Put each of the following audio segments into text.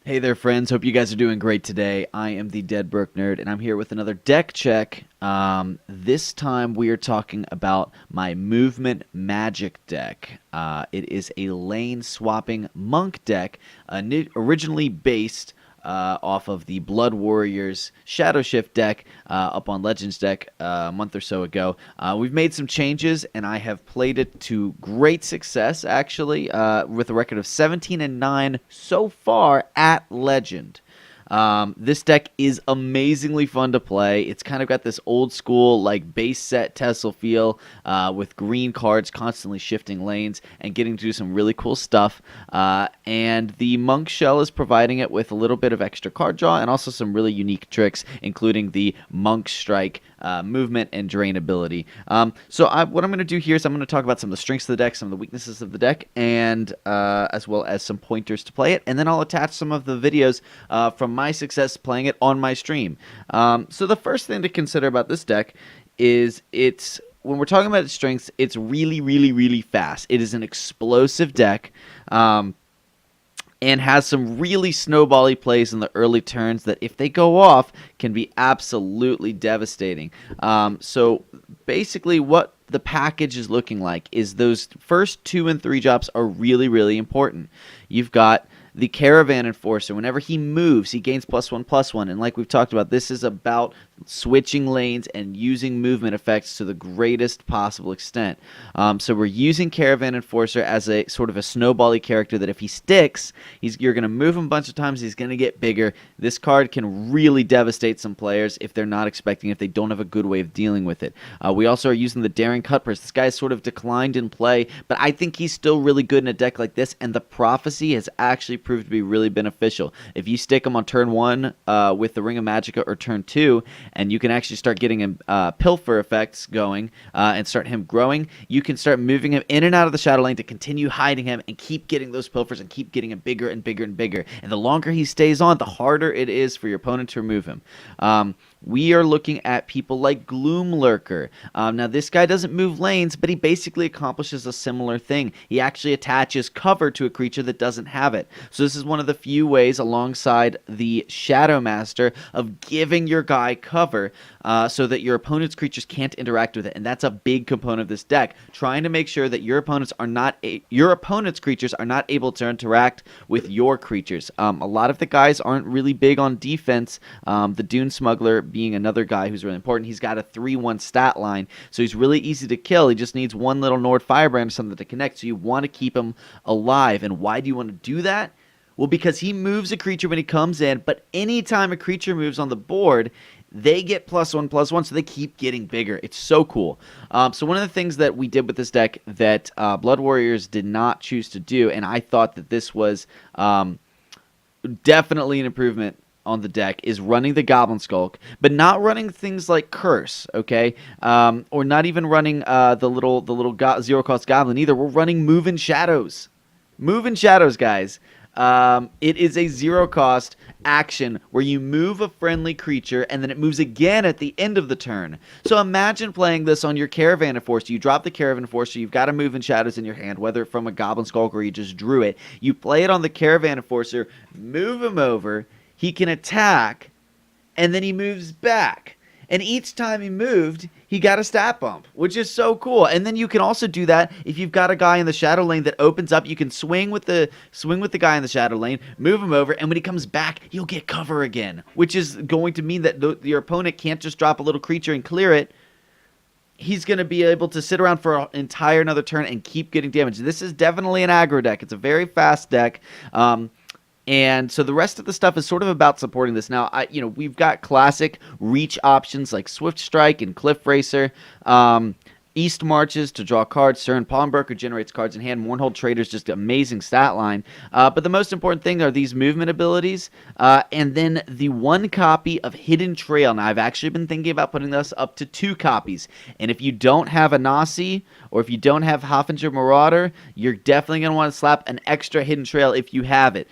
Hey there, friends. Hope you guys are doing great today. I am the Dead Brook Nerd, and I'm here with another deck check. This time we are talking about my Movement Magic deck. It is a lane swapping monk deck, originally based off of the Blood Warriors Shadow Shift deck up on Legends deck a month or so ago. We've made some changes, and I have played it to great success, actually, with a record of 17-9 so far at Legend. This deck is amazingly fun to play. It's kind of got this old school, like, base set Tessel feel with green cards constantly shifting lanes and getting to do some really cool stuff. And the Monk Shell is providing it with a little bit of extra card draw and also some really unique tricks, including the Monk Strike movement and drain ability. What I'm going to do here is I'm going to talk about some of the strengths of the deck, some of the weaknesses of the deck, and as well as some pointers to play it. And then I'll attach some of the videos from my success playing it on my stream. So the first thing to consider about this deck is when we're talking about its strengths, it's really, really, really fast. It is an explosive deck. And has some really snowbally plays in the early turns that, if they go off, can be absolutely devastating. So basically what the package is looking like is those first 2 and 3 drops are really, really important. You've got the Caravan Enforcer. Whenever he moves, he gains +1/+1. And like we've talked about, this is about switching lanes and using movement effects to the greatest possible extent. So we're using Caravan Enforcer as a sort of a snowbally character that if he sticks, you're going to move him a bunch of times, he's going to get bigger. This card can really devastate some players if they're not expecting, if they don't have a good way of dealing with it. We also are using the Daring Cutpurse. This guy has sort of declined in play, but I think he's still really good in a deck like this, and the Prophecy has actually proved to be really beneficial. If you stick him on turn 1 with the Ring of Magicka or turn 2, and you can actually start getting him pilfer effects going and start him growing, you can start moving him in and out of the shadow lane to continue hiding him and keep getting those pilfers and keep getting him bigger and bigger and bigger. And the longer he stays on, the harder it is for your opponent to remove him. We are looking at people like Gloomlurker. Now, this guy doesn't move lanes, but he basically accomplishes a similar thing. He actually attaches cover to a creature that doesn't have it. So this is one of the few ways, alongside the Shadow Master, of giving your guy cover so that your opponent's creatures can't interact with it. And that's a big component of this deck, trying to make sure that your opponent's creatures are not able to interact with your creatures. A lot of the guys aren't really big on defense. The Dune Smuggler being another guy who's really important. He's got a 3/1 stat line, so he's really easy to kill. He just needs one little Nord Firebrand or something to connect, so you want to keep him alive. And why do you want to do that? Well, because he moves a creature when he comes in, but anytime a creature moves on the board, they get +1/+1, so they keep getting bigger. It's so cool. So one of the things that we did with this deck that Blood Warriors did not choose to do, and I thought that this was definitely an improvement on the deck, is running the Goblin Skulk, but not running things like Curse, okay? Or not even running the little zero cost Goblin either. We're running Move in Shadows. Move in Shadows, guys. It is a zero cost action where you move a friendly creature and then it moves again at the end of the turn. So imagine playing this on your Caravan Enforcer. You drop the Caravan Enforcer, you've got a Move in Shadows in your hand, whether from a Goblin Skulk or you just drew it. You play it on the Caravan Enforcer, move him over, he can attack, and then he moves back. And each time he moved, he got a stat bump, which is so cool. And then you can also do that if you've got a guy in the shadow lane that opens up. You can swing with the guy in the shadow lane, move him over, and when he comes back, you'll get cover again, which is going to mean that your opponent can't just drop a little creature and clear it. He's going to be able to sit around for an entire another turn and keep getting damage. This is definitely an aggro deck. It's a very fast deck. And so the rest of the stuff is sort of about supporting this. Now, we've got classic reach options like Swift Strike and Cliff Racer. East Marches to draw cards. Cern Pawnbroker generates cards in hand. Mournhold Trader's just amazing stat line. But the most important thing are these movement abilities. And then the 1 copy of Hidden Trail. Now, I've actually been thinking about putting this up to 2 copies. And if you don't have a Nasi or if you don't have Hoffinger Marauder, you're definitely going to want to slap an extra Hidden Trail if you have it.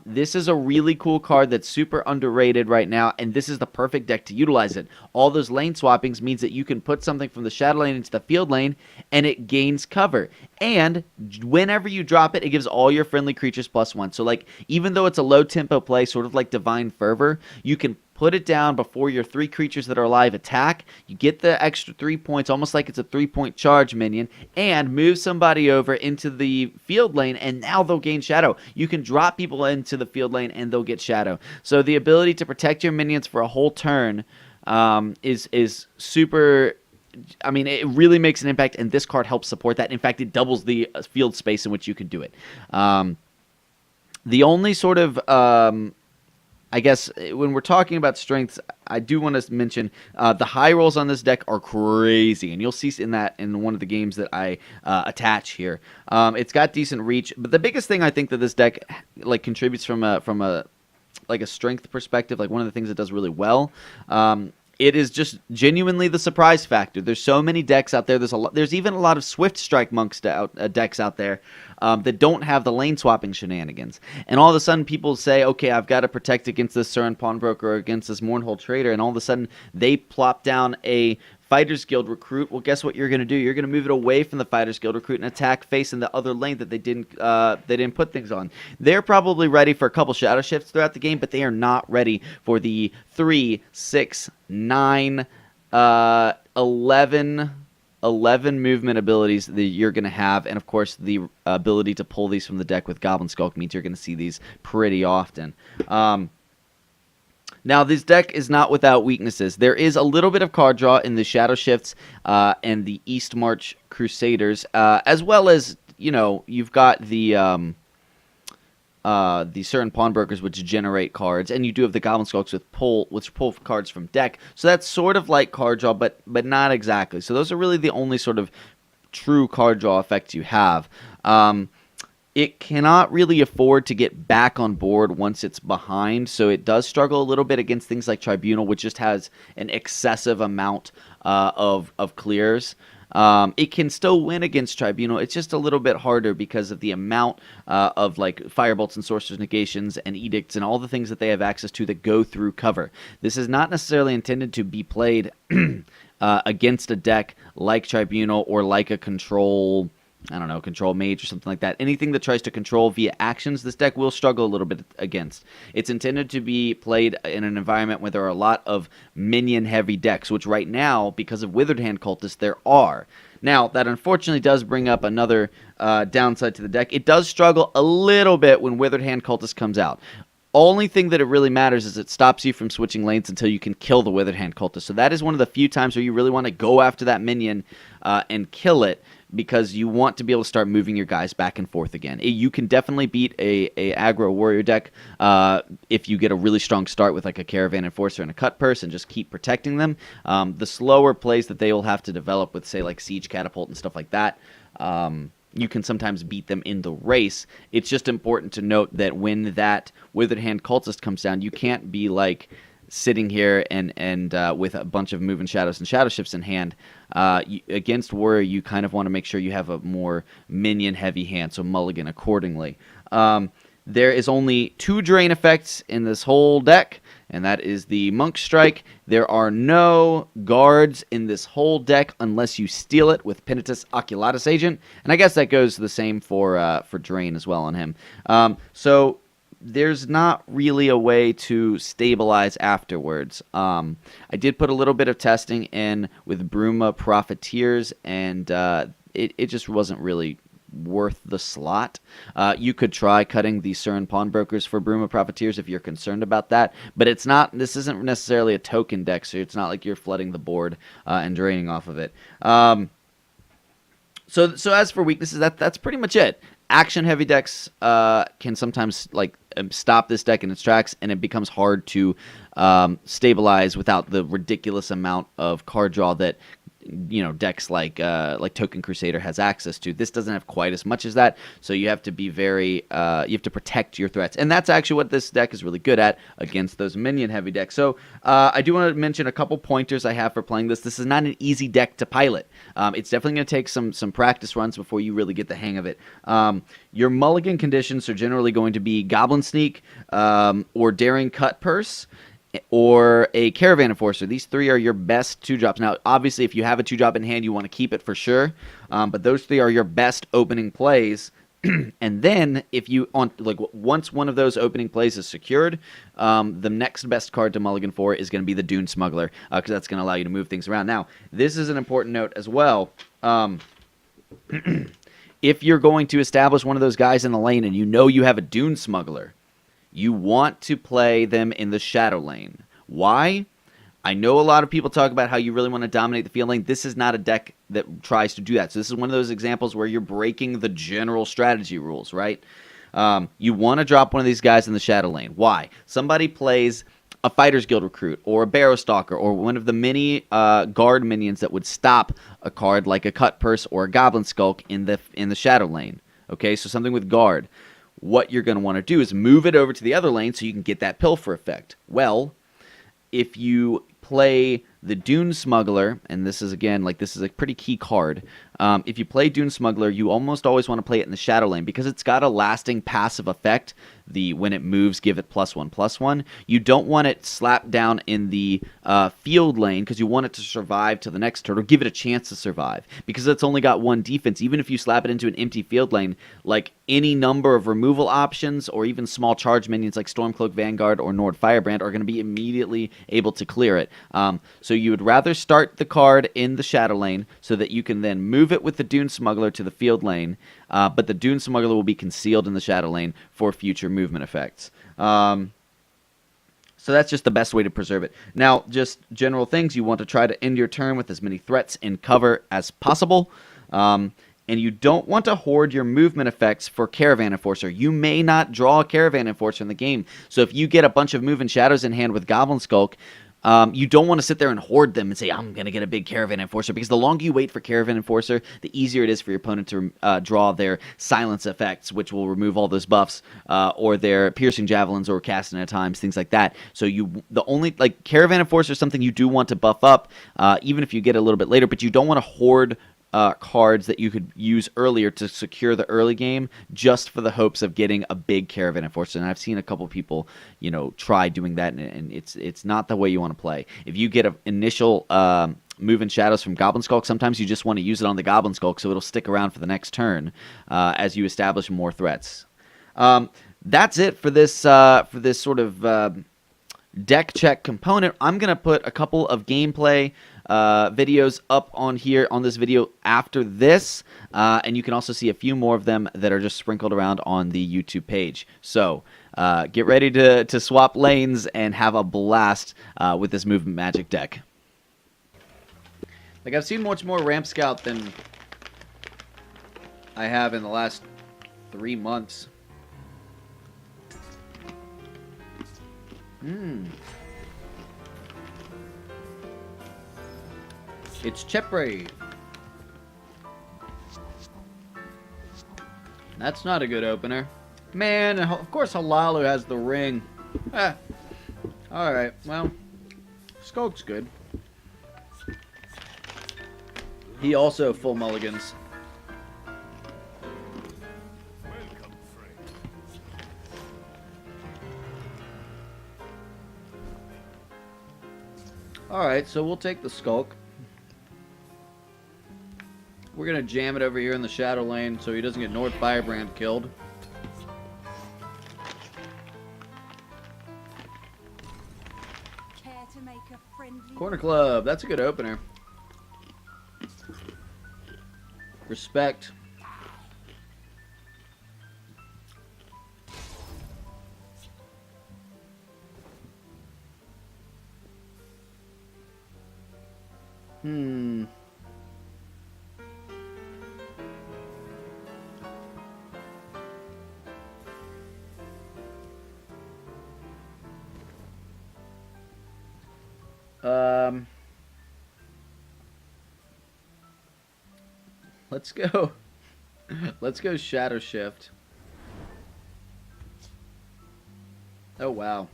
This is a really cool card that's super underrated right now, and this is the perfect deck to utilize it. All those lane swappings means that you can put something from the shadow lane into the field lane, and it gains cover. And whenever you drop it, it gives all your friendly creatures +1. So, like, even though it's a low tempo play, sort of like Divine Fervor, you can put it down before your 3 creatures that are alive attack. You get the extra 3 points, almost like it's a 3-point charge minion, and move somebody over into the field lane, and now they'll gain shadow. You can drop people into the field lane, and they'll get shadow. So the ability to protect your minions for a whole turn is super. I mean, it really makes an impact, and this card helps support that. In fact, it doubles the field space in which you can do it. The only sort of I guess when we're talking about strengths, I do want to mention the high rolls on this deck are crazy, and you'll see in one of the games that I attach here. It's got decent reach, but the biggest thing I think that this deck like contributes from a like a strength perspective, like one of the things it does really well. It is just genuinely the surprise factor. There's so many decks out there. There's even a lot of Swift Strike Monks decks out there that don't have the lane swapping shenanigans. And all of a sudden people say, okay, I've got to protect against this Surin Pawnbroker or against this Mournhold Trader, and all of a sudden they plop down a Fighters Guild Recruit. Well, guess what you're going to do? You're going to move it away from the Fighters Guild Recruit and attack face in the other lane that they didn't put things on. They're probably ready for a couple shadow shifts throughout the game, but they are not ready for the 3, 6, 9, 11 movement abilities that you're going to have, and of course the ability to pull these from the deck with Goblin Skulk means you're going to see these pretty often. Now, this deck is not without weaknesses. There is a little bit of card draw in the Shadow Shifts and the Eastmarch Crusaders, as well as, you know, you've got the certain pawnbrokers which generate cards, and you do have the Goblin Skulks which pull cards from deck. So that's sort of like card draw, but not exactly. So those are really the only sort of true card draw effects you have. It cannot really afford to get back on board once it's behind, so it does struggle a little bit against things like Tribunal, which just has an excessive amount of clears. It can still win against Tribunal. It's just a little bit harder because of the amount of like Firebolts and Sorcerer's Negations and Edicts and all the things that they have access to that go through cover. This is not necessarily intended to be played against a deck like Tribunal or like a control mage or something like that. Anything that tries to control via actions, this deck will struggle a little bit against. It's intended to be played in an environment where there are a lot of minion-heavy decks, which right now, because of Withered Hand Cultists, there are. Now, that unfortunately does bring up another downside to the deck. It does struggle a little bit when Withered Hand Cultist comes out. Only thing that it really matters is it stops you from switching lanes until you can kill the Withered Hand Cultist. So that is one of the few times where you really want to go after that minion and kill it, because you want to be able to start moving your guys back and forth again. You can definitely beat a aggro warrior deck if you get a really strong start with like a Caravan Enforcer and a Cut Purse and just keep protecting them. The slower plays that they will have to develop with, say, like Siege Catapult and stuff like that, you can sometimes beat them in the race. It's just important to note that when that Withered Hand Cultist comes down, you can't be like sitting here and with a bunch of moving shadows and shadow shifts in hand. Against warrior, you kind of want to make sure you have a more minion heavy hand, so mulligan accordingly. There is only 2 drain effects in this whole deck, and that is the Monk Strike. There are no guards in this whole deck unless you steal it with Penitus Oculatus Agent, and I guess that goes the same for drain as well on him. So there's not really a way to stabilize afterwards. I did put a little bit of testing in with Bruma Profiteers, and it just wasn't really worth the slot. You could try cutting the Surin Pawnbrokers for Bruma Profiteers if you're concerned about that, but it's not. This isn't necessarily a token deck, so it's not like you're flooding the board and draining off of it. So as for weaknesses, that's pretty much it. Action-heavy decks can sometimes like stop this deck in its tracks, and it becomes hard to stabilize without the ridiculous amount of card draw that decks like Token Crusader has access to. This doesn't have quite as much as that, so you have to be very you have to protect your threats, and that's actually what this deck is really good at against those minion heavy decks. So I do want to mention a couple pointers I have for playing this. This is not an easy deck to pilot. It's definitely going to take some practice runs before you really get the hang of it. Your mulligan conditions are generally going to be Goblin Sneak or Daring Cut Purse, or a Caravan Enforcer. These three are your best 2-drops. Now, obviously, if you have a 2-drop in hand, you want to keep it for sure. But those three are your best opening plays. And then, if you once one of those opening plays is secured, the next best card to mulligan for is going to be the Dune Smuggler, because that's going to allow you to move things around. Now, this is an important note as well. If you're going to establish one of those guys in the lane and you have a Dune Smuggler, you want to play them in the Shadow Lane. Why? I know a lot of people talk about how you really want to dominate the field lane. This is not a deck that tries to do that. So this is one of those examples where you're breaking the general strategy rules, right? You want to drop one of these guys in the Shadow Lane. Why? Somebody plays a Fighters Guild Recruit or a Barrow Stalker or one of the many guard minions that would stop a card like a Cut Purse or a Goblin Skulk in the Shadow Lane. Okay, so something with guard. What you're going to want to do is move it over to the other lane so you can get that Pilfer effect. Well, if you play the Dune Smuggler, and this is a pretty key card. If you play Dune Smuggler, you almost always want to play it in the Shadow Lane because it's got a lasting passive effect. When it moves, give it +1/+1. You don't want it slapped down in the field lane because you want it to survive to the next turn or give it a chance to survive because it's only got one defense. Even if you slap it into an empty field lane, like any number of removal options or even small charge minions like Stormcloak Vanguard or Nord Firebrand are going to be immediately able to clear it. So you would rather start the card in the Shadow Lane so that you can then move it with the Dune Smuggler to the field lane, but the Dune Smuggler will be concealed in the Shadow Lane for future movement effects. So that's just the best way to preserve it. Now, just general things, you want to try to end your turn with as many threats in cover as possible. And you don't want to hoard your movement effects for Caravan Enforcer. You may not draw a Caravan Enforcer in the game. So if you get a bunch of moving shadows in hand with Goblin Skulk, you don't want to sit there and hoard them and say, I'm going to get a big Caravan Enforcer, because the longer you wait for Caravan Enforcer, the easier it is for your opponent to draw their silence effects, which will remove all those buffs, or their piercing javelins or casting at times, things like that. So Caravan Enforcer is something you do want to buff up, even if you get it a little bit later, but you don't want to hoard cards that you could use earlier to secure the early game just for the hopes of getting a big Caravan Enforcer. And I've seen a couple people, try doing that, and it's not the way you want to play. If you get an initial move in shadows from Goblin Skulk, sometimes you just want to use it on the Goblin Skulk so it'll stick around for the next turn as you establish more threats. That's it for this sort of deck check component. I'm going to put a couple of gameplay videos up on this video after this, and you can also see a few more of them that are just sprinkled around on the YouTube page. So get ready to swap lanes and have a blast with this Movement Magic deck. I've seen much more Ramp Scout than I have in the last 3 months. It's Chepray. That's not a good opener. Man, and of course Halalu has the ring. Alright, well, Skulk's good. He also full mulligans. Alright, so we'll take the Skulk. We're going to jam it over here in the Shadow Lane so he doesn't get Nord Firebrand killed. Care to make a friendly Corner Club, that's a good opener. Respect. Let's go. Let's go Shadow Shift. Oh, wow.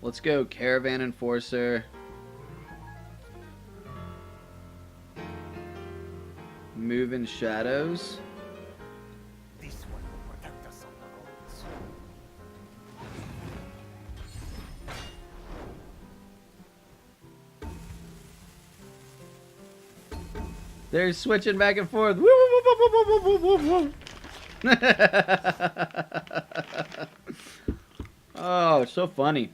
Let's go Caravan Enforcer. Move in shadows. This one will protect us on the roads. They're switching back and forth. Woo, woo, woo, woo, woo, woo, woo, woo. Oh, it's so funny.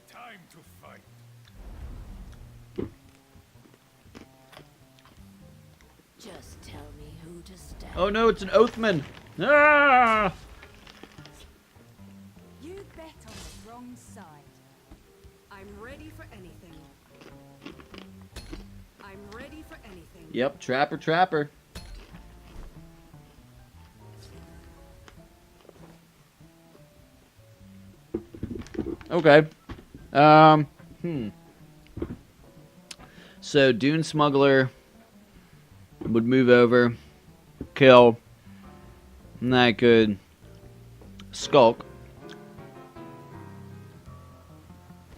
Time to fight. Just tell me who to stand. Oh no, it's an Oathman. Ah! You bet on the wrong side. I'm ready for anything. I'm ready for anything. Yep, Trapper, Trapper. Okay. So Dune Smuggler would move over, kill. Not good. Skulk.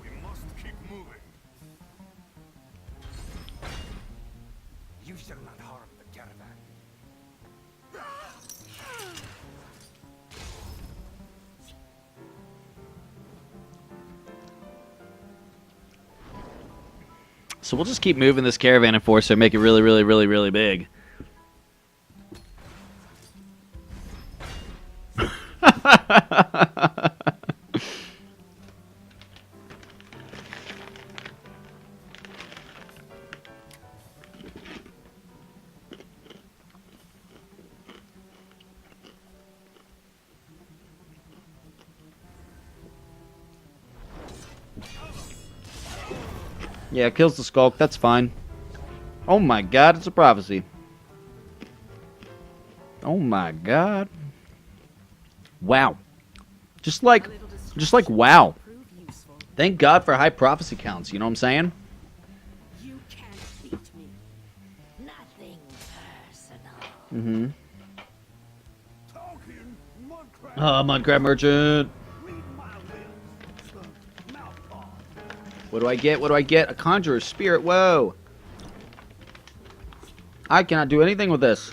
We must keep moving. You shall not harm the caravan. So we'll just keep moving this Caravan Enforcer, make it really, really, really, really big. Yeah, it kills the Skulk. That's fine. Oh my god, it's a prophecy. Oh my god. Wow. Just like wow. Prove useful. Thank God for high prophecy counts, you know what I'm saying? You can't beat me. Nothing personal. Mm-hmm. Talking Mudcrab. Mudcrab Merchant. Read my lips. Mouthful. What do I get? What do I get? A Conjurer's Spirit. Whoa. I cannot do anything with this.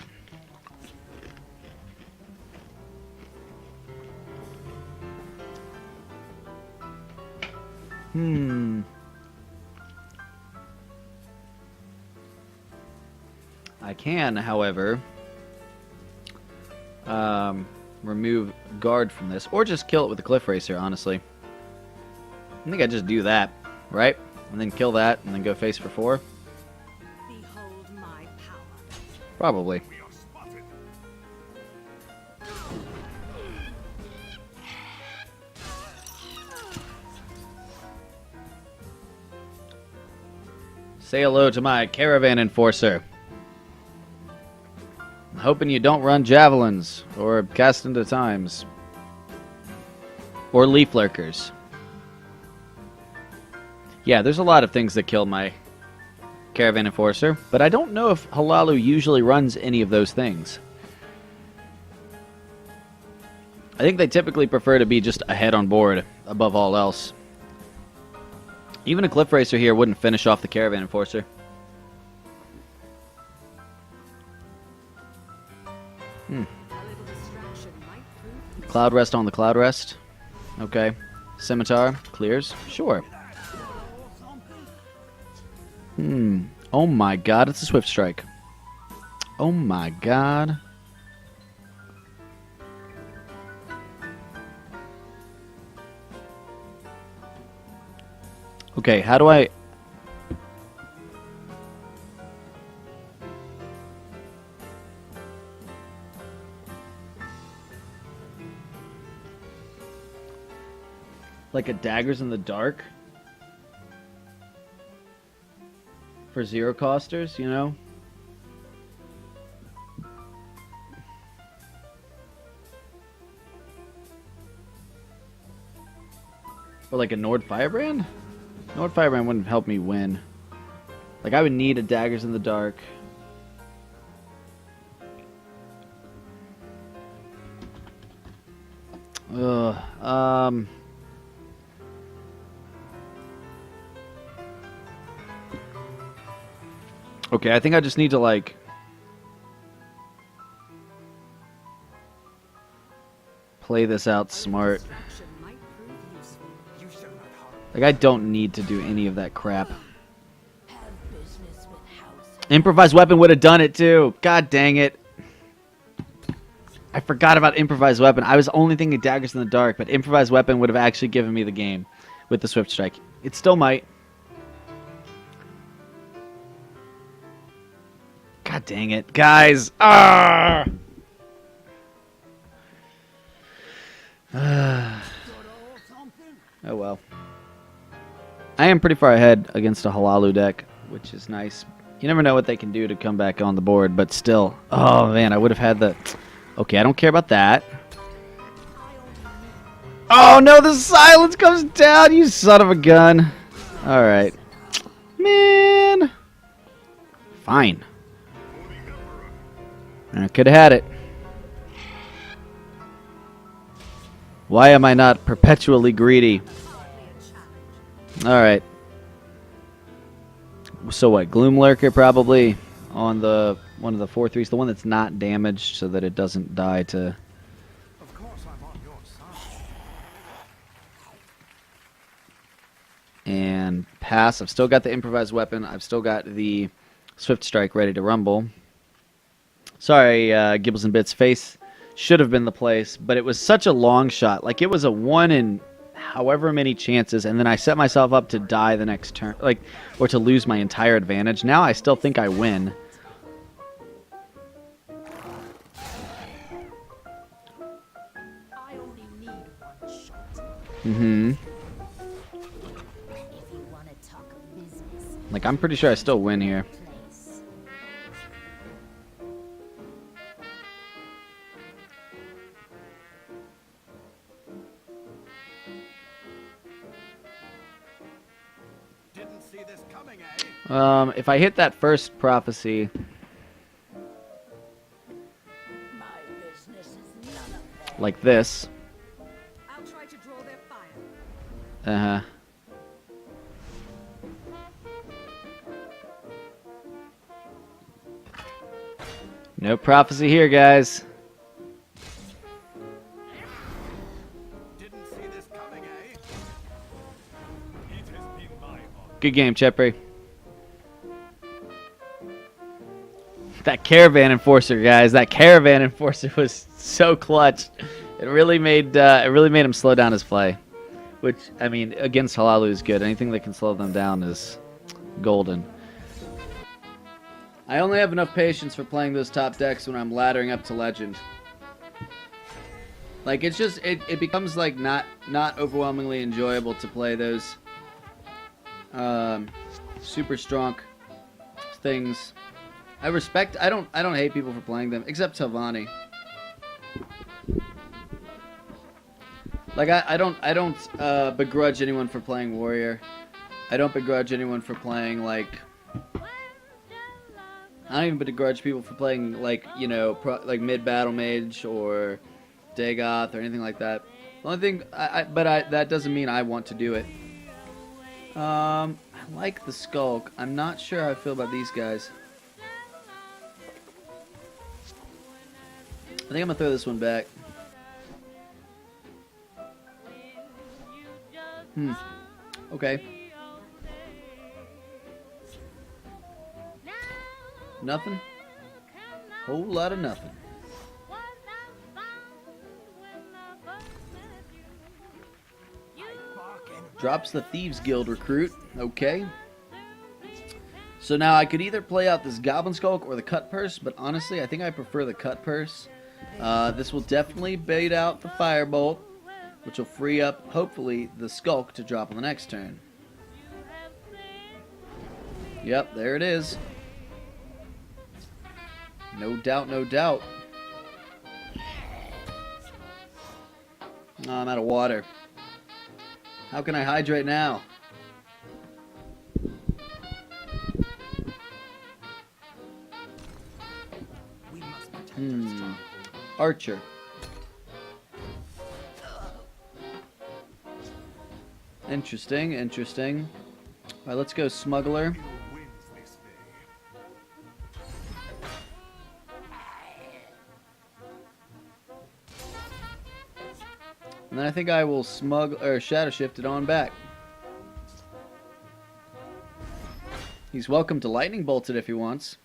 I can, however, remove guard from this, or just kill it with the Cliff Racer, honestly. I think I just do that, right? And then kill that, and then go face for 4? Behold my power. Probably. We are spotted. Say hello to my Caravan Enforcer. I'm hoping you don't run Javelins, or Cast into Times, or Leaf Lurkers. Yeah, there's a lot of things that kill my Caravan Enforcer, but I don't know if Hlaalu usually runs any of those things. I think they typically prefer to be just ahead on board, above all else. Even a Cliff Racer here wouldn't finish off the Caravan Enforcer. A little distraction might prove Cloud Rest on the Cloud Rest. Okay. Scimitar clears. Sure. Oh my god, it's a Swift Strike. Oh my god. Okay, how do I... Like a Daggers in the Dark? For zero costers, you know? like a Nord Firebrand? Nord Firebrand wouldn't help me win. Like, I would need a Daggers in the Dark. Ugh. Okay, I think I just need to, like... play this out smart. Action might prove useful. You shall not harm. Like, I don't need to do any of that crap. Have business with house. Improvised weapon would have done it, too. God dang it. I forgot about improvised weapon. I was only thinking Daggers in the Dark, but improvised weapon would have actually given me the game with the Swift Strike. It still might. God dang it. Guys. Ah! Oh well. I am pretty far ahead against a Halalu deck, which is nice. You never know what they can do to come back on the board, but still. Oh man, I would have had the... Okay, I don't care about that. Oh no, the silence comes down, you son of a gun. Alright. Man. Fine. I could have had it. Why am I not perpetually greedy? Alright. So what? Gloom Lurker probably on the one of the 4/3s, the one that's not damaged so that it doesn't die to... Of course I'm on your side. And pass. I've still got the improvised weapon. I've still got the Swift Strike ready to rumble. Sorry, Gibbles and Bits. Face should have been the place, but it was such a long shot. Like, it was a 1 in however many chances, and then I set myself up to die the next turn, like, or to lose my entire advantage. Now I still think I win. I only need one shot. Mm-hmm. If you want to talk business, Like, I'm pretty sure I still win here. place. Didn't see this coming, eh? If I hit that first prophecy, My business is none of them. like this, I'll try to draw their fire. uh-huh. No prophecy here, guys. Didn't see this coming, eh? It has been my honor. Good game, Cheprey. That Caravan Enforcer, guys. That Caravan Enforcer was so clutch. It really made him slow down his play. Which, I mean, against Halalu is good. Anything that can slow them down is golden. I only have enough patience for playing those top decks when I'm laddering up to Legend. Like, it's just, it becomes, like, not overwhelmingly enjoyable to play those super strong things. I don't hate people for playing them, except Telvanni. Like, I don't begrudge anyone for playing Warrior. I don't begrudge anyone for playing, like... I don't even begrudge people for playing, like, you know, like mid-battle mage or Dagoth or anything like that. The only thing, that doesn't mean I want to do it. I like the Skulk. I'm not sure how I feel about these guys. I think I'm gonna throw this one back. Okay. Nothing? Whole lot of nothing. Drops the Thieves Guild recruit. Okay. So now I could either play out this Goblin Skulk or the Cut Purse, but honestly, I think I prefer the Cut Purse. This will definitely bait out the Firebolt, which will free up, hopefully, the Skulk to drop on the next turn. Yep, there it is. No doubt, no doubt. Oh, I'm out of water. How can I hydrate now? We must protect our stronghold. Archer. Interesting, interesting. Alright, let's go Smuggler. Who wins this day? And then I think I will Shadow Shift it on back. He's welcome to Lightning Bolt it if he wants.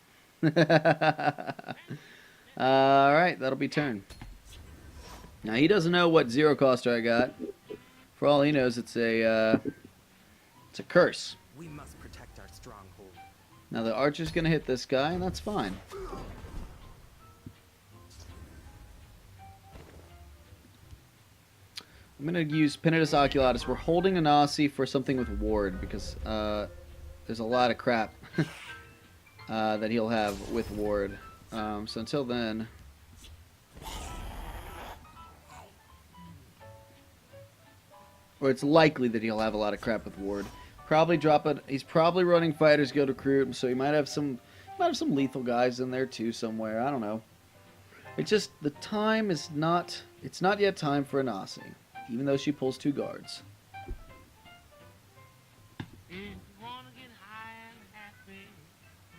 Alright, that'll be turn. Now he doesn't know what zero coster I got. For all he knows, it's a curse. We must protect our stronghold. Now the archer's gonna hit this guy, and that's fine. I'm gonna use Penitus Oculatus. We're holding Anasi for something with Ward because there's a lot of crap that he'll have with Ward. So until then, or it's likely that he'll have a lot of crap with Ward. Probably drop it. He's probably running Fighters Guild Recruit, so he might have some lethal guys in there too somewhere. I don't know. It's just the time is not. It's not yet time for Anasi, even though she pulls 2 guards. If you wanna get high and happy,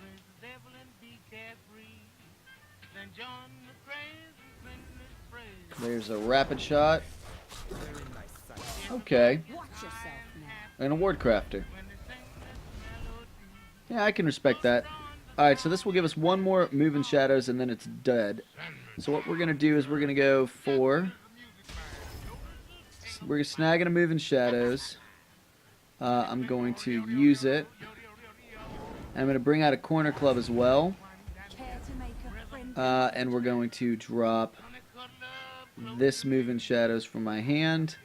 with the devil and be carefree, then join the craze and sing this praise. There's a rapid shot. Very nice sight. Okay, Watch yourself now. and a Ward Crafter. When they sing this melody, Yeah, I can respect that. Alright, so this will give us one more move in Shadows, and then it's dead. So what we're going to do is we're going to go for... We're snagging a move in Shadows. I'm going to use it. I'm going to bring out a Corner Club as well. Care to make a friend? And we're going to drop this move in Shadows from my hand.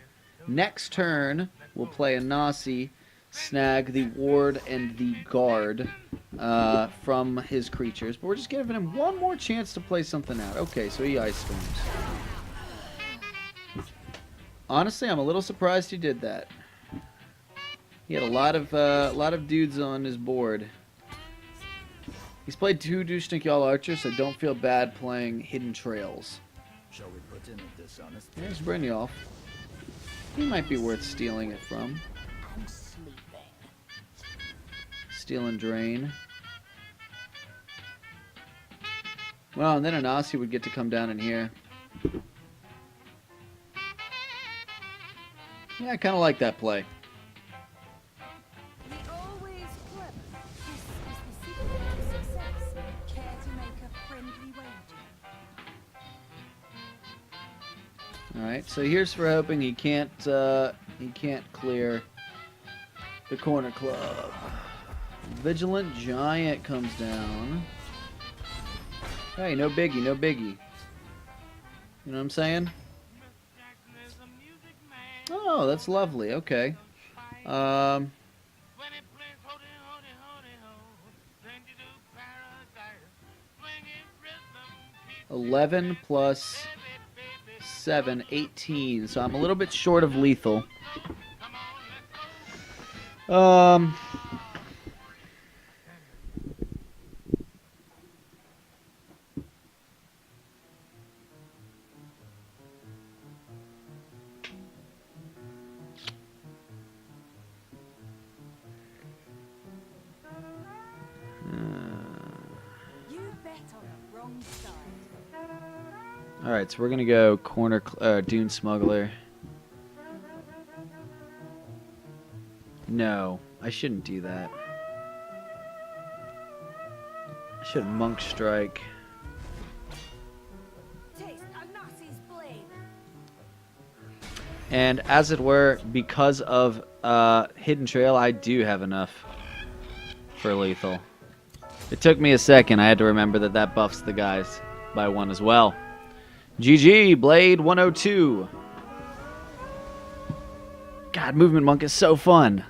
Next turn, we'll play a Nasi, snag the Ward and the Guard from his creatures. But we're just giving him one more chance to play something out. Okay, so he Ice Storms. Honestly, I'm a little surprised he did that. He had a lot of dudes on his board. He's played 2 Douchnik Y'all Archers, so don't feel bad playing Hidden Trails. Shall we put in a dishonest? There's Brynjolf. He might be worth stealing it from. I'm sleeping. Steal and Drain. Well, and then Anasi would get to come down in here. Yeah, I kind of like that play. The always clever. This is the secret to success. Care to make a friendly wager? All right, so here's for hoping he can't clear the Corner Club. Vigilant Giant comes down. Hey, no biggie, no biggie. You know what I'm saying? Jackson is a music man. Oh, that's lovely. Okay. When it plays hody, hody, hody, ho, then you do paradise. Swinging rhythm, keep 11 plus 7, 18. So I'm a little bit short of lethal. come on, let's go. You bet on the wrong side. All right, so we're gonna go Dune Smuggler. No, I shouldn't do that. I should Monk Strike. Taste Anasi's blade. And as it were, because of Hidden Trail, I do have enough for lethal. It took me a second. I had to remember that that buffs the guys by 1 as well. GG, Blade 102. God, Movement Monk is so fun.